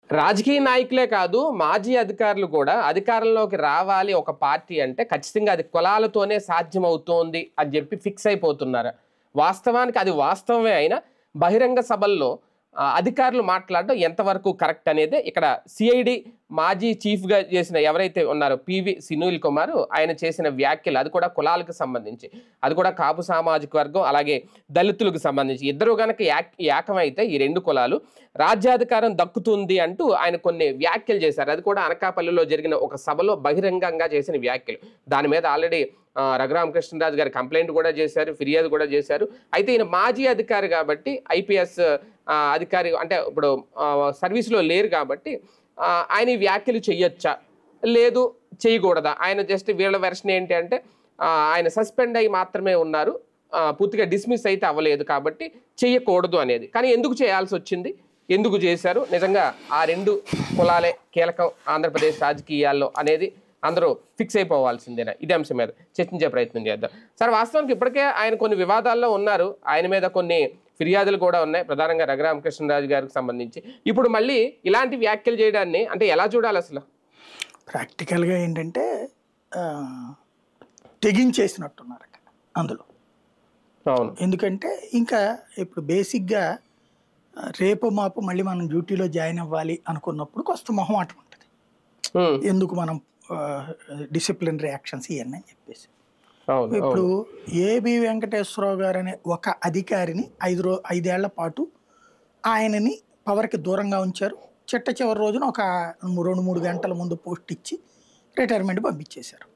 రాజకీయ నాయకులే కాదు, మాజీ అధికారులు కూడా అధికారంలోకి రావాలి ఒక పార్టీ అంటే ఖచ్చితంగా అది కులాలతోనే సాధ్యమవుతోంది అని చెప్పి ఫిక్స్ అయిపోతున్నారు. వాస్తవానికి అది వాస్తవమే అయినా బహిరంగ సభల్లో అధికారులు మాట్లాడడం ఎంతవరకు కరెక్ట్ అనేది ఇక్కడ సిఐడి మాజీ చీఫ్గా చేసిన ఎవరైతే ఉన్నారో పివి సునీల్ కుమార్ ఆయన చేసిన వ్యాఖ్యలు, అది కూడా కులాలకు సంబంధించి, అది కూడా కాపు సామాజిక వర్గం అలాగే దళితులకు సంబంధించి ఇద్దరు గనక ఏకమైతే ఈ రెండు కులాలు రాజ్యాధికారం దక్కుతుంది అంటూ ఆయన కొన్ని వ్యాఖ్యలు చేశారు. అది కూడా అనకాపల్లిలో జరిగిన ఒక సభలో బహిరంగంగా చేసిన వ్యాఖ్యలు. దాని మీద ఆల్రెడీ రఘురామకృష్ణరాజు గారు కంప్లైంట్ కూడా చేశారు, ఫిర్యాదు కూడా చేశారు. అయితే ఈయన మాజీ అధికారి కాబట్టి, ఐపీఎస్ అధికారి అంటే ఇప్పుడు సర్వీస్లో లేరు కాబట్టి ఆయన ఈ వ్యాఖ్యలు చెయ్యొచ్చా లేదు చేయకూడదా? ఆయన జస్ట్ వీళ్ళ వెర్షన్ ఏంటి అంటే ఆయన సస్పెండ్ అయ్యి మాత్రమే ఉన్నారు, పూర్తిగా డిస్మిస్ అయితే అవ్వలేదు కాబట్టి చేయకూడదు అనేది. కానీ ఎందుకు చేయాల్సి వచ్చింది, ఎందుకు చేశారు, నిజంగా ఆ రెండు కులాలే కీలకం ఆంధ్రప్రదేశ్ రాజకీయాల్లో అనేది అందరూ ఫిక్స్ అయిపోవాల్సిందేనా? ఇదే అంశం మీద చర్చించే ప్రయత్నం చేద్దాం. సార్, వాస్తవానికి ఇప్పటికే ఆయన కొన్ని వివాదాల్లో ఉన్నారు, ఆయన మీద కొన్ని ఫిర్యాదులు కూడా ఉన్నాయి, ప్రధానంగా రఘురామకృష్ణరాజు గారికి సంబంధించి. ఇప్పుడు మళ్ళీ ఇలాంటి వ్యాఖ్యలు చేయడాన్ని అంటే ఎలా చూడాలి అసలు? ప్రాక్టికల్గా ఏంటంటే తెగించేసినట్టున్నారు అందులో. అవును, ఎందుకంటే ఇంకా ఇప్పుడు బేసిక్గా రేపు మాపు మళ్ళీ మనం డ్యూటీలో జాయిన్ అవ్వాలి అనుకున్నప్పుడు కొంత మొహమాటం ఉంటుంది, ఎందుకు మనం డిసిప్లినరీ యాక్షన్స్ ఇవన్నీ అని చెప్పేసి. ఇప్పుడు ఏబి వెంకటేశ్వరరావు గారు అనే ఒక అధికారిని 5 ఏళ్ల పాటు ఆయనని పవర్కి దూరంగా ఉంచారు. చివరి రోజున ఒక 2-3 గంటల ముందు పోస్ట్ ఇచ్చి రిటైర్మెంట్ పంపించేశారు.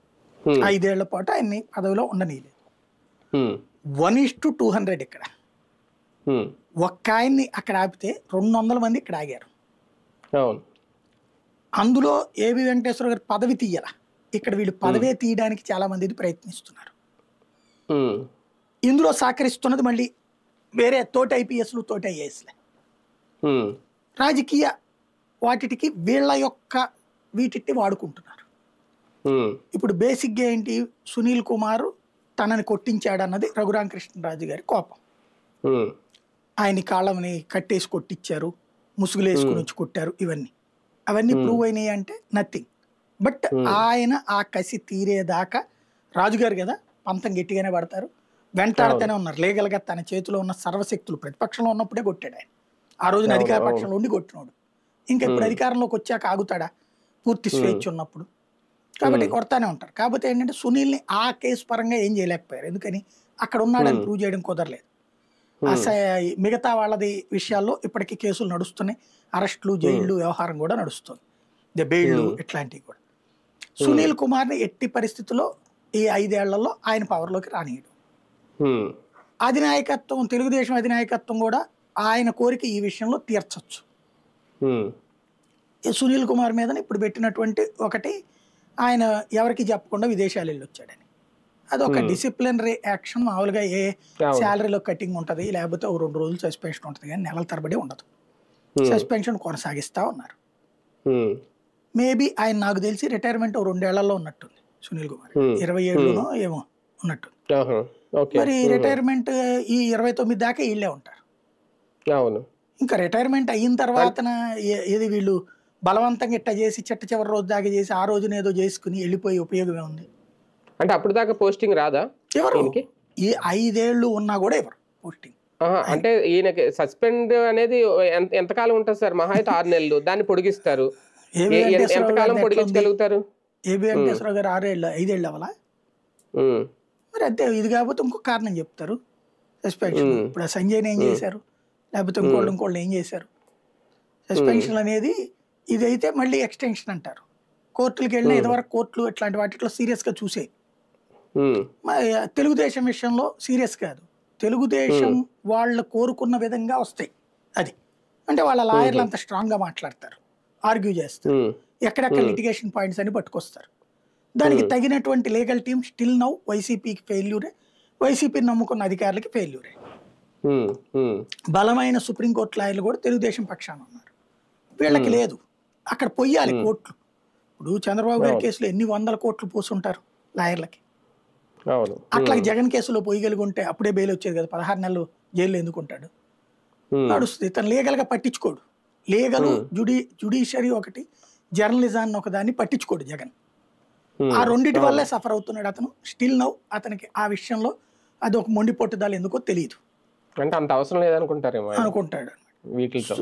5 ఏళ్ల పాటు ఆయన్ని పదవిలో ఉండనీయలేదు. 1:200 ఇక్కడ ఒక్క ఆయన్ని అక్కడ ఆపితే 200 మంది ఇక్కడ ఆగారు. అందులో ఏబి వెంకటేశ్వర గారు పదవి తీయాల, ఇక్కడ వీళ్ళు పదవే తీయడానికి చాలా మంది ప్రయత్నిస్తున్నారు. ఇందులో సహకరిస్తున్నది మళ్ళీ వేరే తోటి ఐపీఎస్లు తోటి ఐఏఎస్లే. రాజకీయ వాటికి వీళ్ళ యొక్క వీటిని వాడుకుంటున్నారు. ఇప్పుడు బేసిక్గా ఏంటి, సునీల్ కుమార్ తనని కొట్టించాడన్నది రఘురామకృష్ణరాజు గారి కోపం. ఆయన కాళ్ళని కట్టేసి కొట్టించారు, ముసుగులు వేసుకుని వచ్చి కొట్టారు, అవన్నీ ప్రూవ్ అయినాయి అంటే నథింగ్. బట్ ఆయన ఆ కసి తీరేదాకా రాజుగారు కదా పంతం గట్టిగానే పడతారు, వెంటాడుతూనే ఉన్నారు. లీగల్గా తన చేతిలో ఉన్న సర్వశక్తులు ప్రతిపక్షంలో ఉన్నప్పుడే కొట్టాడు ఆయన. ఆ రోజున అధికార పక్షంలో ఉండి కొట్టినోడు. ఇంకా ఇప్పుడు అధికారంలోకి వచ్చాక ఆగుతాడా పూర్తి స్వేచ్ఛ ఉన్నప్పుడు? కాబట్టి కొడతానే ఉంటారు. కాకపోతే ఏంటంటే సునీల్ని ఆ కేసు పరంగా ఏం చేయలేకపోయారు, ఎందుకని అక్కడ ఉన్నాడని ప్రూవ్ చేయడం కుదరలేదు. మిగతా వాళ్ళది విషయాల్లో ఇప్పటికీ కేసులు నడుస్తున్నాయి, అరెస్టులు జైళ్ళు వ్యవహారం కూడా నడుస్తుంది, బెయిళ్ళు ఇట్లాంటివి కూడా. సునీల్ కుమార్ని ఎట్టి పరిస్థితుల్లో ఈ 5 ఏళ్లలో ఆయన పవర్లోకి రానియడు. అధినాయకత్వం, తెలుగుదేశం అధినాయకత్వం కూడా ఆయన కోరిక ఈ విషయంలో తీర్చచ్చు. సునీల్ కుమార్ మీద ఇప్పుడు పెట్టినటువంటి ఒకటి, ఆయన ఎవరికి చెప్పకుండా విదేశాలు వెళ్ళి వచ్చాడని, అదొక డిసిప్లినరీ యాక్షన్. మామూలుగా ఏ శాలరీలో కటింగ్ ఉంటుంది, లేకపోతే 2 రోజులు సస్పెన్షన్ ఉంటుంది, కానీ నెలల తరబడి ఉండదు. సస్పెన్షన్ కొనసాగిస్తా ఉన్నారు. మేబీ ఆయన నాకు తెలిసి రిటైర్మెంట్ 2 ఏళ్లలో ఉన్నట్టుంది సునీల్ కుమార్, 27 ఏమో ఉన్నట్టుంది. మరి రిటైర్మెంట్ ఈ 29 దాకా వీళ్ళే ఉంటారు. ఇంకా రిటైర్మెంట్ అయిన తర్వాత ఏది వీళ్ళు బలవంతంగా ఇట్ట చేసి చివరి రోజు దాకా చేసి ఆ రోజున ఏదో చేసుకుని వెళ్ళిపోయి ఉపయోగమే ఉంది అంటే? అప్పుడు దాకా పోస్టింగ్ రాదా ఎవరు? ఈ 5 ఏళ్ళు ఉన్నా కూడా ఎవరు పోస్టింగ్ అంటే ఈయనకి సస్పెండ్ అనేది ఎంతకాలం ఉంటుంది సార్? మహా అయితే 6 నెలలు, దాన్ని పొడిగిస్తారు. ఎంతకాలం పొడిగించగలుగుతారు? ఏబి వెంకటేశ్వరరావు గారు 5 ఏళ్ళు అవ్వాలా? మరి అంతే. ఇది కాకపోతే ఇంకో కారణం చెప్తారు సస్పెన్షన్. ఇప్పుడు సంజయ్ని ఏం చేశారు, లేకపోతే ఇంకోళ్ళు ఏం చేశారు? సస్పెన్షన్ అనేది ఇదైతే మళ్ళీ ఎక్స్టెన్షన్ అంటారు. కోర్టులకు వెళ్ళిన ఇదివరకు కోర్టులు ఇట్లాంటి వాటిలో సీరియస్గా చూసే, తెలుగుదేశం విషయంలో సీరియస్ కాదు. తెలుగుదేశం వాళ్ళు కోరుకున్న విధంగా వస్తాయి. అది అంటే వాళ్ళ లాయర్లు అంత స్ట్రాంగ్గా మాట్లాడతారు, ఆర్గ్యూ చేస్తారు, ఎక్కడెక్కడ లిటిగేషన్ పాయింట్స్ అని పట్టుకొస్తారు. దానికి తగినటువంటి లీగల్ టీమ్ స్టిల్ నౌ వైసీపీకి ఫెయిల్యూరే, వైసీపీని నమ్ముకున్న అధికారులకి ఫెయిల్యూరే. బలమైన సుప్రీంకోర్టు లాయర్లు కూడా తెలుగుదేశం పక్షాన ఉన్నారు, వీళ్ళకి లేదు. అక్కడ పొయ్యాలి కోర్టులు. ఇప్పుడు చంద్రబాబు గారి కేసులో ఎన్ని 100 కోట్లు పోసుంటారు లాయర్లకి. అట్లాగే జగన్ కేసులో పొయ్యగలిగి ఉంటే అప్పుడే బెయిల్ వచ్చేది కదా, 16 నెలలు జైల్లో ఎందుకుంటాడు? నడుస్తుంది. తను లీగల్గా పట్టించుకోడు, లీగల్, జుడిషియరీ ఒకటి, జర్నలిజాన్ని ఒకదాన్ని పట్టించుకోడు జగన్. ఆ రెండిటి వల్లే సఫర్ అవుతున్నాడు అతను. స్టిల్ నౌ అతనికి ఆ విషయంలో అది ఒక మొండి పట్టుదల ఎందుకో తెలియదు, అంటే అంత అవసరం లేదనుకుంటారేమో అనుకుంటాడు. వీటితో.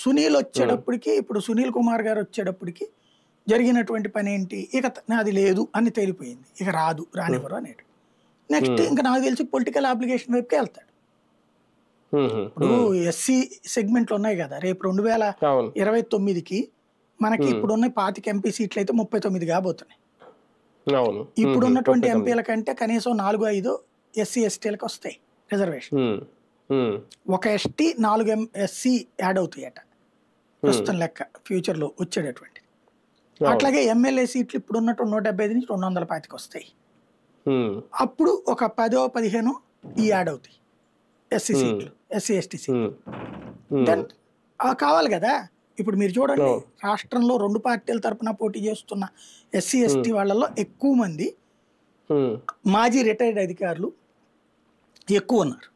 సునీల్ వచ్చేటప్పటికి, ఇప్పుడు సునీల్ కుమార్ గారు వచ్చేటప్పటికి జరిగినటువంటి పని ఏంటి, ఇక అది లేదు అని తేలిపోయింది, ఇక రానివ్వరు అనేటు. నెక్స్ట్ ఇంకా నాకు తెలిసి పొలిటికల్ అప్లికేషన్ వైపుకి వెళ్తాడు. ఇప్పుడు ఎస్సీ సెగ్మెంట్లు ఉన్నాయి కదా, రేపు 2029కి మనకి ఇప్పుడున్న 25 ఎంపీ సీట్లు అయితే 39 కాబోతున్నాయి. ఇప్పుడు ఉన్నటువంటి ఎంపీల కంటే కనీసం 4-5 ఎస్సీ ఎస్టీలకు వస్తాయి రిజర్వేషన్. ఒక ఎస్టీ 4 ఎస్సీ యాడ్ అవుతాయట ప్రస్తుతం లెక్క, ఫ్యూచర్ లో వచ్చేటటువంటి. అట్లాగే ఎమ్మెల్యే సీట్లు ఇప్పుడు ఉన్నట్టు 175 నుంచి 225 వస్తాయి. అప్పుడు ఒక 10-15 ఈ యాడ్ అవుతాయి ఎస్సీ సీట్లు, ఎస్సీ ఎస్టీ సీట్లు. దెన్ కావాలి కదా. ఇప్పుడు మీరు చూడండి, రాష్ట్రంలో 2 పార్టీల తరపున పోటీ చేస్తున్న ఎస్సీ ఎస్టీ వాళ్ళలో ఎక్కువ మంది మాజీ రిటైర్డ్ అధికారులు ఎక్కువ ఉన్నారు.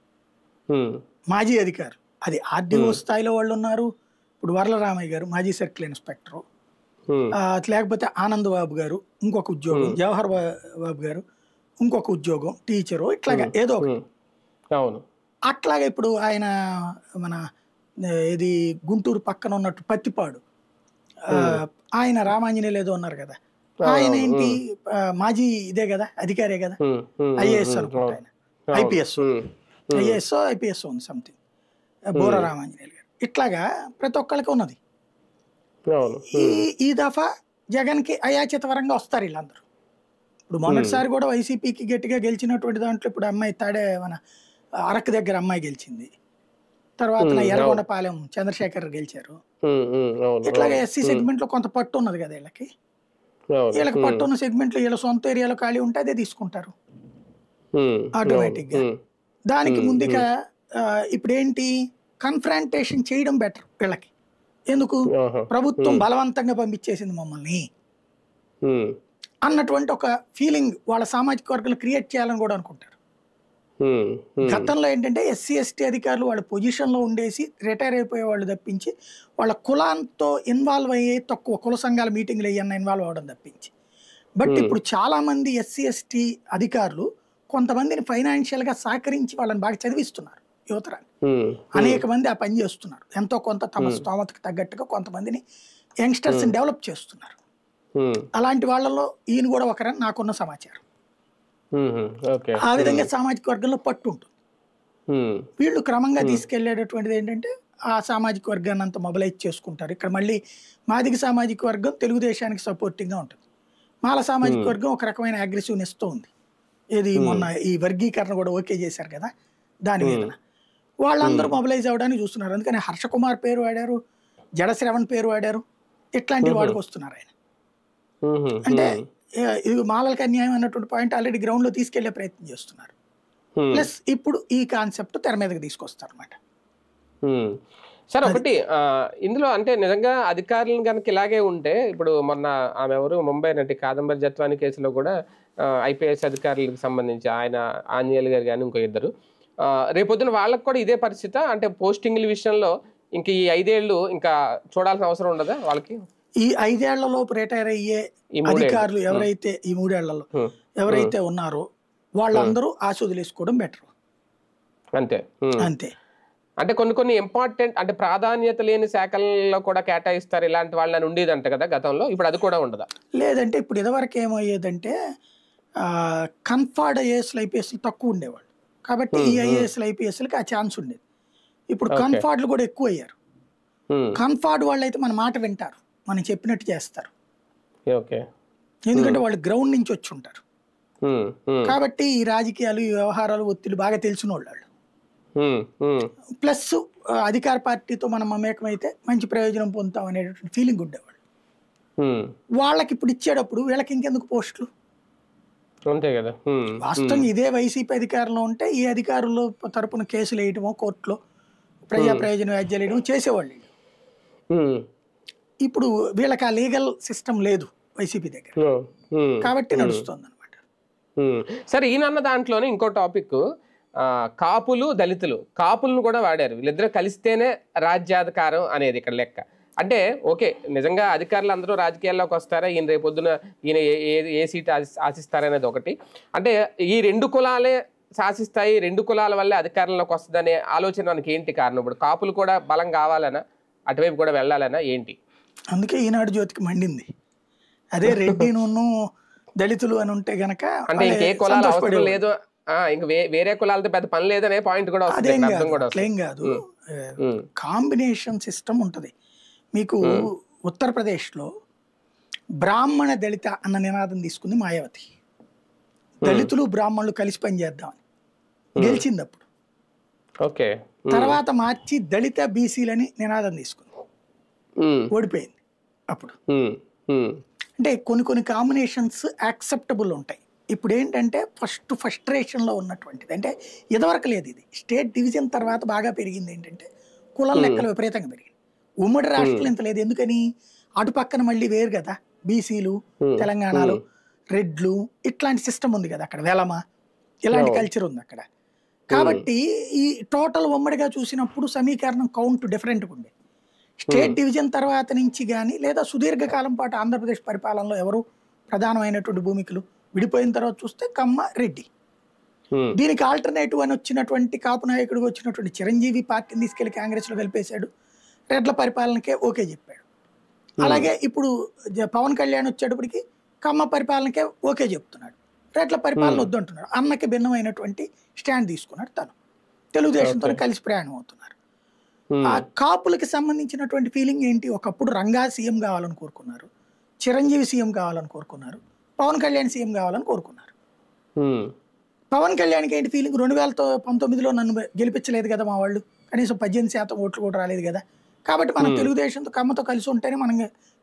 మాజీ అధికారులు అది ఆర్డీఓ స్థాయిలో వాళ్ళు ఉన్నారు. ఇప్పుడు వరలరామయ్య గారు మాజీ సర్కిల్ ఇన్స్పెక్టరు, లేకపోతే ఆనంద్ బాబు గారు ఇంకొక ఉద్యోగం, జవహర్ బాబు గారు ఇంకొక ఉద్యోగం, టీచరు, ఇట్లాగా ఏదో ఒకటి. అట్లాగే ఇప్పుడు ఆయన మన ఇది గుంటూరు పక్కన ఉన్నట్టు పత్తిపాడు ఆయన రామాంజనేయులు ఏదో ఉన్నారు కదా, ఆయన ఏంటి మాజీ ఇదే కదా, అధికారే కదా, ఐఏఎస్ అనుకుంటా ఆయన, ఐపీఎస్ ఉంది సంథింగ్, బోర రామాంజనేయులు గారు. ఇట్లాగా ప్రతి ఒక్కరికి ఉన్నది. ఈ దఫా జగన్కి అయాచితవరంగా వస్తారు వీళ్ళందరూ. ఇప్పుడు మొన్నటిసారి కూడా వైసీపీకి గట్టిగా గెలిచినటువంటి దాంట్లో ఇప్పుడు అమ్మాయి మన అరకు దగ్గర అమ్మాయి గెలిచింది, తర్వాత ఎర్రగొండపాలెం చంద్రశేఖర్ గెలిచారు. ఇట్లాగే ఎస్సీ సెగ్మెంట్ లో కొంత పట్టు ఉన్నది కదా వీళ్ళకి పట్టు ఉన్న సెగ్మెంట్ లో వీళ్ళ సొంత ఏరియాలో ఖాళీ ఉంటే అదే తీసుకుంటారు ఆటోమేటిక్ గా. దానికి ముందుగా ఇప్పుడు ఏంటి, కన్ఫ్రంటేషన్ చేయడం బెటర్ వీళ్ళకి. ఎందుకు, ప్రభుత్వం బలవంతంగా పంపించేసింది మమ్మల్ని అన్నటువంటి ఒక ఫీలింగ్ వాళ్ళ సామాజిక వర్గాలు క్రియేట్ చేయాలని కూడా అనుకుంటారు. గతంలో ఏంటంటే ఎస్సీ ఎస్టీ అధికారులు వాళ్ళ పొజిషన్లో ఉండేసి రిటైర్ అయిపోయే వాళ్ళు తప్పించి వాళ్ళ కులాంతో ఇన్వాల్వ్ అయ్యే తక్కువ, కుల సంఘాల మీటింగ్లు అయ్యన్న ఇన్వాల్వ్ అవ్వడం తప్పించి. బట్ ఇప్పుడు చాలా మంది ఎస్సీ ఎస్టీ అధికారులు కొంతమందిని ఫైనాన్షియల్గా సహకరించి వాళ్ళని బాగా చదివిస్తున్నారు యువతరాన్ని. అనేక మంది ఆ పని చేస్తున్నారు, ఎంతో కొంత తమ స్తోమతకు తగ్గట్టుగా కొంతమందిని యంగ్స్టర్స్ డెవలప్ చేస్తున్నారు. అలాంటి వాళ్ళలో ఈయన కూడా ఒకరని నాకున్న సమాచారం. ఆ విధంగా సామాజిక వర్గంలో పట్టు ఉంటుంది. వీళ్ళు క్రమంగా తీసుకెళ్లేటటువంటిది ఏంటంటే ఆ సామాజిక వర్గాన్ని అంతా మొబిలైజ్ చేసుకుంటారు. ఇక్కడ మళ్ళీ మాదిగ సామాజిక వర్గం తెలుగుదేశానికి సపోర్టింగ్గా ఉంటుంది, మాల సామాజిక వర్గం ఒక రకమైన అగ్రెసివ్నెస్తో ఉంది. ఏది మొన్న ఈ వర్గీకరణ కూడా ఓకే చేశారు కదా, దాని మీద వాళ్ళందరూ మొబిలైజ్ అవ్వడానికి చూస్తున్నారు. అందుకని హర్షకుమార్ పేరు వాడారు, జడశ్రవణ్ పేరు వాడారు, ఇట్లాంటివి వాడుకొస్తున్నారు ఆయన. అంటే ఇది మాలలకు అన్యాయం అన్నటువంటి పాయింట్ ఆల్రెడీ గ్రౌండ్ లో తీసుకెళ్లే ప్రయత్నం చేస్తున్నారు. ప్లస్ ఇప్పుడు ఈ కాన్సెప్ట్ తెర మీదకి తీసుకొస్తారు అన్నమాట. సార్ ఒకటి ఇందులో అంటే నిజంగా అధికారులను కనుక ఇలాగే ఉంటే, ఇప్పుడు మొన్న ఆమె ఎవరు ముంబై నటి కాదంబరి జత్వాని కేసులో కూడా ఐపీఎస్ అధికారులకు సంబంధించి ఆయన ఆంజనేయులు గారు కానీ ఇంకో ఇద్దరు, రేపొద్దున వాళ్ళకి కూడా ఇదే పరిస్థితి. అంటే పోస్టింగ్ల విషయంలో ఇంక ఈ 5 ఏళ్ళు ఇంకా చూడాల్సిన అవసరం ఉండదా వాళ్ళకి? ఈ 5 ఏళ్లలోపు రిటైర్ అయ్యే అధికారులు ఎవరైతే ఈ 3 ఏళ్లలో ఎవరైతే ఉన్నారో వాళ్ళందరూ ఆశ వదిలేసుకోవడం బెటర్. అంతే అంతే. అంటే కొన్ని ఇంపార్టెంట్ అంటే ప్రాధాన్యత లేని శాఖల్లో కూడా కేటాయిస్తారు ఇలాంటి వాళ్ళని ఉండేదంట కదా గతంలో, ఇప్పుడు అది కూడా ఉండదా? లేదంటే ఇప్పుడు ఇదివరకు ఏమయ్యేదంటే కన్ఫర్డ్ ఐఏఎస్లు ఐపీఎస్లు తక్కువ ఉండేవాళ్ళు కాబట్టి ఈ ఐఏఎస్లు ఐపీఎస్లకి ఆ ఛాన్స్ ఉండేది. ఇప్పుడు కన్ఫర్డ్లు కూడా ఎక్కువ అయ్యారు. కన్ఫర్డ్ వాళ్ళు అయితే మన మాట వింటారు, మనం చెప్పినట్టు చేస్తారు. ఎందుకంటే వాళ్ళు గ్రౌండ్ నుంచి వచ్చి ఉంటారు కాబట్టి ఈ రాజకీయాలు, ఈ వ్యవహారాలు, ఒత్తిడి బాగా తెలిసిన వాళ్ళు. ప్లస్ అధికార పార్టీతో మనం మమేకమైతే మంచి ప్రయోజనం పొందుతాం అనేటువంటి ఫీలింగ్ ఉండేవాళ్ళు. వాళ్ళకి ఇప్పుడు ఇచ్చేటప్పుడు వీళ్ళకి ఇంకెందుకు పోస్టులు? అంతే కదా. వాస్తవం ఇదే వైసీపీ అధికారంలో ఉంటే ఈ అధికారుల తరపున కేసులు వేయటమో, కోర్టులో ప్రజా ప్రయోజన వ్యాజ్యాలు వేయడం చేసేవాళ్ళు. ఇప్పుడు వీళ్ళకి ఆ లీగల్ సిస్టమ్ లేదు వైసీపీ దగ్గర కాబట్టి నడుస్తుంది అనమాట. సరే, ఈయనన్న దాంట్లోనే ఇంకో టాపిక్, కాపులు దళితులు, కాపులను కూడా వాడారు. వీళ్ళిద్దరూ కలిస్తేనే రాజ్యాధికారం అనేది ఇక్కడ లెక్క. అంటే ఓకే, నిజంగా అధికారులు అందరూ రాజకీయాల్లోకి వస్తారా, ఈయన రేపొద్దున ఈయన ఏ సీట్ ఆశిస్తారనేది ఒకటి. అంటే ఈ 2 కులాలే శాసిస్తాయి, 2 కులాల వల్లే అధికారంలోకి వస్తుందనే ఆలోచన మనకి ఏంటి కారణం? ఇప్పుడు కాపులు కూడా బలం కావాలనా, అటువైపు కూడా వెళ్ళాలనా ఏంటి? అందుకే ఈనాడు జ్యోతికి మండింది. అదే రెడ్డి నూను దళితులు అని ఉంటే గనక అంటే ఇంకే కులాలు అవసరం లేదు, ఇంక వేరే కులాలతో పెద్ద పని లేదనే పాయింట్ కూడా వస్తుంది. అర్థం కూడా అట్లేం కాదు, కాంబినేషన్ సిస్టమ్ ఉంటుంది. మీకు ఉత్తరప్రదేశ్లో బ్రాహ్మణ దళిత అన్న నినాదం తీసుకుంది మాయావతి. దళితులు బ్రాహ్మణులు కలిసి పనిచేద్దామని గెలిచింది అప్పుడు. ఓకే, తర్వాత మార్చి దళిత బీసీలని నినాదం తీసుకుంది, ఓడిపోయింది అప్పుడు. అంటే కొన్ని కాంబినేషన్స్ యాక్సెప్టబుల్ ఉంటాయి. ఇప్పుడు ఏంటంటే ఫస్ట్రేషన్లో ఉన్నటువంటిది అంటే ఇదివరకు లేదు. ఇది స్టేట్ డివిజన్ తర్వాత బాగా పెరిగింది. ఏంటంటే కులం లెక్కలు విపరీతంగా పెరిగింది. ఉమ్మడి రాష్ట్రం ఇంత లేదు. ఎందుకని? అటు పక్కన మళ్ళీ వేరు కదా, బీసీలు, తెలంగాణలో రెడ్లు, ఇట్లాంటి సిస్టమ్ ఉంది కదా అక్కడ, వెలమ, ఇలాంటి కల్చర్ ఉంది అక్కడ. కాబట్టి ఈ టోటల్ ఉమ్మడిగా చూసినప్పుడు సమీకరణం కౌంట్ డిఫరెంట్గా ఉంది. స్టేట్ డివిజన్ తర్వాత నుంచి కానీ లేదా సుదీర్ఘకాలం పాటు ఆంధ్రప్రదేశ్ పరిపాలనలో ఎవరు ప్రధానమైనటువంటి భూమికలు విడిపోయిన తర్వాత చూస్తే కమ్మ, రెడ్డి. దీనికి ఆల్టర్నేటివ్ అని వచ్చినటువంటి కాపు నాయకుడిగా వచ్చినటువంటి చిరంజీవి పార్టీని తీసుకెళ్లి కాంగ్రెస్లో కలిపేశాడు, రెడ్ల పరిపాలనకే ఓకే చెప్పాడు. అలాగే ఇప్పుడు పవన్ కళ్యాణ్ వచ్చేటప్పటికి కమ్మ పరిపాలనకే ఓకే చెప్తున్నాడు, రెడ్ల పరిపాలన వద్దంటున్నాడు. అన్నకి భిన్నమైనటువంటి స్టాండ్ తీసుకున్నాడు తను. తెలుగుదేశంతో కలిసి ప్రయాణం అవుతున్నారు. ఆ కాపులకి సంబంధించినటువంటి ఫీలింగ్ ఏంటి? ఒకప్పుడు రంగా సీఎం కావాలని కోరుకున్నారు, చిరంజీవి సీఎం కావాలని కోరుకున్నారు, పవన్ కళ్యాణ్ సీఎం కావాలని కోరుకున్నారు. పవన్ కళ్యాణ్కి ఏంటి ఫీలింగ్? 2019లో నన్ను గెలిపించలేదు కదా మా వాళ్ళు, కనీసం 18% ఓట్లు కూడా రాలేదు కదా, కాబట్టి మనం తెలుగుదేశంతో కమ్మతో కలిసి ఉంటేనే మనం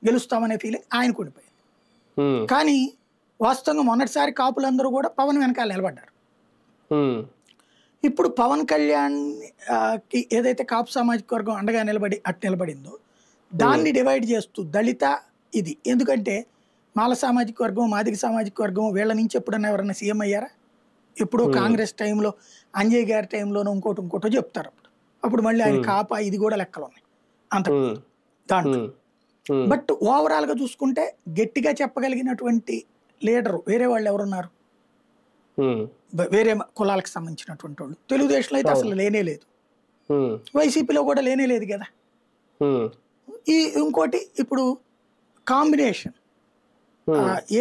గెలుస్తామనే ఫీలింగ్ ఆయనకు ఉండిపోయింది. కానీ వాస్తవంగా మొన్నటిసారి కాపులందరూ కూడా పవన్ వెనకాల నిలబడ్డారు. ఇప్పుడు పవన్ కళ్యాణ్ కి ఏదైతే కాపు సామాజిక వర్గం అండగా నిలబడిందో దాన్ని డివైడ్ చేస్తూ దళిత ఇది. ఎందుకంటే మాల సామాజిక వర్గం, మాదిగ సామాజిక వర్గం వీళ్ళ నుంచి ఎప్పుడన్నా ఎవరన్నా సీఎం అయ్యారా? ఎప్పుడో కాంగ్రెస్ టైంలో అంజయ్ గారి టైంలోనూ ఇంకోటో చెప్తారు. అప్పుడు మళ్ళీ ఆయన కాపా ఇది కూడా లెక్కలు ఉన్నాయి అంత దాంట్లో. బట్ ఓవరాల్ గా చూసుకుంటే గట్టిగా చెప్పగలిగినటువంటి లీడరు వేరే వాళ్ళు ఎవరున్నారు? వేరే కులాలకు సంబంధించినటువంటి వాళ్ళు తెలుగుదేశంలో అయితే అసలు లేనే లేదు, వైసీపీలో కూడా లేనే లేదు కదా. ఇంకోటి ఇప్పుడు కాంబినేషన్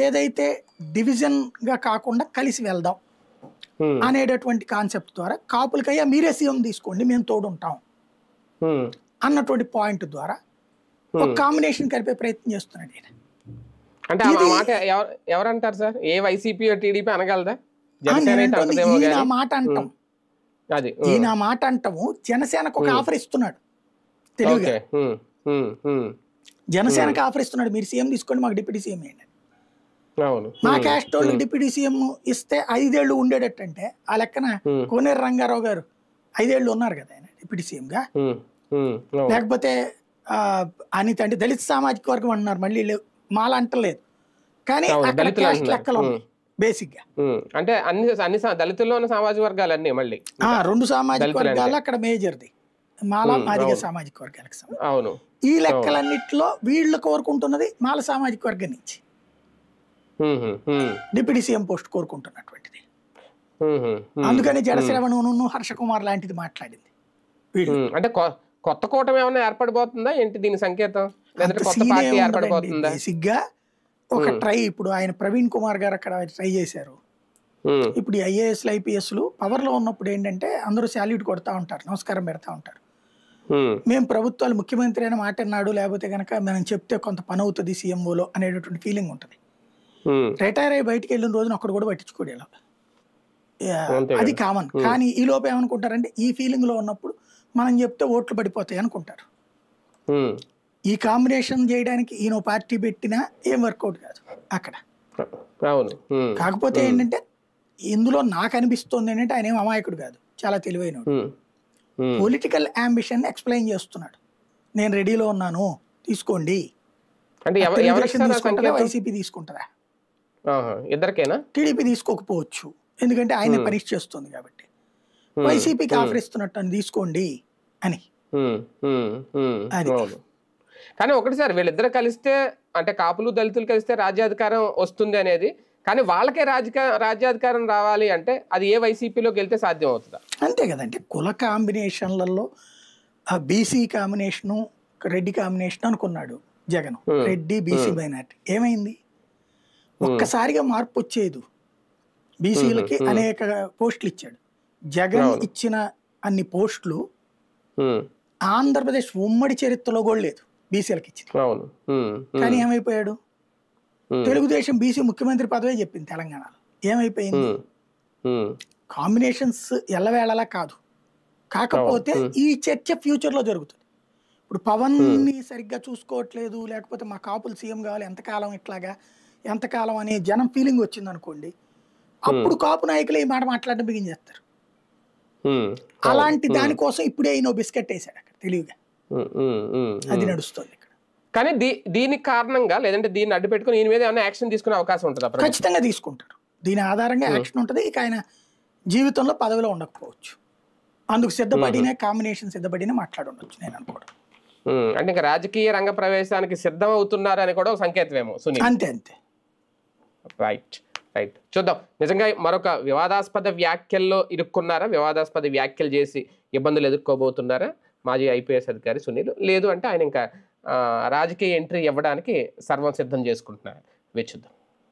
ఏదైతే డివిజన్ గా కాకుండా కలిసి వెళ్దాం అనేటటువంటి కాన్సెప్ట్ ద్వారా కాపులకయ్యా మీరే సీఎం తీసుకోండి మేము తోడుంటాం అన్నటువంటి పాయింట్ ద్వారా ఒక కాంబినేషన్ కలిపే ప్రయత్నం చేస్తున్నాడు ఈయన. అంటే ఆ మాట ఎవరంటారు సార్? ఏ వైసీపీ టీడీపీ అనగలదా? ఈయన మాట అంటాం, ఈయన మాట అంటాము. జనసేనకు ఒక ఆఫర్ ఇస్తున్నాడు తెలుగుగా, జనసేనకు ఆఫర్ ఇస్తున్నాడు, మీరు సీఎం తీసుకోండి మాకు డిప్యూటీ సీఎం వేయండి. మా క్యాస్ట్ వాళ్ళకి డిప్యూటీ సీఎం ఇస్తే 5 ఏళ్ళు ఉండేటట్టు. అంటే ఆ లెక్కన కోనేరు రంగారావు గారు 5 ఏళ్ళు ఉన్నారు కదా ఆయన డిప్యూటీ సీఎం గా. లేకపోతే అనిత అంటే దళిత సామాజిక వర్గం అంటున్నారు, మళ్ళీ మాల అంటలేదు కానీ అక్కడ క్యాస్ట్ లెక్కలు ఉన్నాయి బేసిక్ గా. అంటే అన్ని దళితుల్లో ఉన్న సామాజిక వర్గాలు అన్ని మళ్ళీ 2 సామాజిక వర్గాలు అక్కడ మేజర్ది మాల మాదిగ సామాజిక వర్గాలకు సంబంధించి. ఈ లెక్కలన్నిట్లో వీళ్ళు కోరుకుంటున్నది మాల సామాజిక వర్గం నుంచి డిప్యూటీ సీఎం పోస్ట్ కోరుకుంటున్నటువంటిది. అందుకని జనశ్రవణను హర్ష కుమార్ లాంటిది మాట్లాడింది. అంటే కొత్త కూటమి ఏమైనా ఏర్పడిపోతుందా ఏంటి దీని సంకేతం? బేసిక్ గా ఒక ట్రై. ఇప్పుడు ఆయన ప్రవీణ్ కుమార్ గారు అక్కడ ట్రై చేశారు. ఇప్పుడు ఈ ఐఏఎస్లు ఐపీఎస్లు పవర్ లో ఉన్నప్పుడు ఏంటంటే అందరూ శాల్యూట్ కొడతా ఉంటారు, నమస్కారం పెడతా ఉంటారు. మేము ప్రభుత్వాలు ముఖ్యమంత్రి అయిన మాట అన్నాడు, లేకపోతే కనుక మనం చెప్తే కొంత పని అవుతుంది సీఎంఓలో అనేటటువంటి ఫీలింగ్ ఉంటుంది. రిటైర్ అయ్యి బయటికి వెళ్ళిన రోజున అక్కడ కూడా పట్టించుకోడు, అది కామన్. కానీ ఈ లోపు ఏమనుకుంటారంటే ఈ ఫీలింగ్ లో ఉన్నప్పుడు మనం చెప్తే ఓట్లు పడిపోతాయి అనుకుంటారు. ఈ కాంబినేషన్ చేయడానికి ఈయన పార్టీ పెట్టినా ఏం వర్కౌట్ కాదు అక్కడ. కాకపోతే ఏంటంటే ఇందులో నాకు అనిపిస్తుంది ఏంటంటే ఆయన ఏం అమాయకుడు కాదు, చాలా తెలివైనడు. పొలిటికల్ అంబిషన్ ఎక్స్ప్లెయిన్ చేస్తున్నాడు, నేను రెడీలో ఉన్నాను తీసుకోండి. వైసీపీ తీసుకుంటుందా? ఇద్దరికేనా? టీడీపీ తీసుకోకపోవచ్చు, ఎందుకంటే ఆయన పనిష్ చేస్తుంది కాబట్టి. వైసీపీకి ఆఫర్ ఇస్తున్నట్టు అని తీసుకోండి అని. అది అవును. కానీ ఒకటి సార్, వీళ్ళిద్దరు కలిస్తే అంటే కాపులు దళితులు కలిస్తే రాజ్యాధికారం వస్తుంది అనేది, కానీ వాళ్ళకే రాజ్యాధికారం రావాలి అంటే అది ఏ వైసీపీలోకి వెళ్తే సాధ్యం అవుతుందా? అంతే కదంటే, కుల కాంబినేషన్లలో బీసీ కాంబినేషను, రెడ్డి కాంబినేషన్ అనుకున్నాడు జగన్. రెడ్డి బీసీ మైనార్టీ ఏమైంది? ఒక్కసారిగా మార్పు వచ్చేది. బీసీలకి అనేక పోస్టులు ఇచ్చాడు జగన్. ఇచ్చిన అన్ని పోస్టులు ఆంధ్రప్రదేశ్ ఉమ్మడి చరిత్రలో కూడా లేదు బీసీలకు ఇచ్చింది. కానీ ఏమైపోయాడు? తెలుగుదేశం బీసీ ముఖ్యమంత్రి పదవే చెప్పింది తెలంగాణలో. ఏమైపోయింది? కాంబినేషన్స్ ఎల్లవేళలా కాదు. కాకపోతే ఈ చర్చ ఫ్యూచర్ లో జరుగుతుంది. ఇప్పుడు పవన్ ని సరిగ్గా చూసుకోవట్లేదు, లేకపోతే మా కాపులు సీఎం కావాలి, ఎంతకాలం ఇట్లాగా, ఎంతకాలం అనే జనం ఫీలింగ్ వచ్చింది అనుకోండి, అప్పుడు కాపు నాయకులు ఈ మాట మాట్లాడడం బిగిన్ చేస్తారు. అలాంటి దానికోసం ఇప్పుడే ఈయన బిస్కెట్ వేసాడు అక్కడ తెలివిగా. అది నడుస్తుంది ఇక్కడ. కానీ దీనికి కారణంగా, లేదంటే దీన్ని అడ్డు పెట్టుకుని ఈయన మీద ఏమైనా యాక్షన్ తీసుకునే అవకాశం ఉంటుందా? ఖచ్చితంగా తీసుకుంటారు. దీని ఆధారంగా యాక్షన్ ఉంటుంది. ఇక ఆయన జీవితంలో పదవిలో ఉండకపోవచ్చు, అందుకు సిద్ధపడిన కాంబినేషన్ సిద్ధపడిన మాట్లాడి ఉండొచ్చు నేను అనుకోవడం. అంటే ఇంకా రాజకీయ రంగ ప్రవేశానికి సిద్ధం అవుతున్నారని కూడా ఒక సంకేతమేమో సునీల్. అంతే. రైట్. చూద్దాం. నిజంగా మరొక వివాదాస్పద వ్యాఖ్యల్లో ఇరుక్కున్నారా? వివాదాస్పద వ్యాఖ్యలు చేసి ఇబ్బందులు ఎదుర్కోబోతున్నారా మాజీ ఐపీఎస్ అధికారి సునీల్? లేదు అంటే ఆయన ఇంకా రాజకీయ ఎంట్రీ ఇవ్వడానికి సర్వం సిద్ధం చేసుకుంటున్నారు. వేచి చూద్దాం.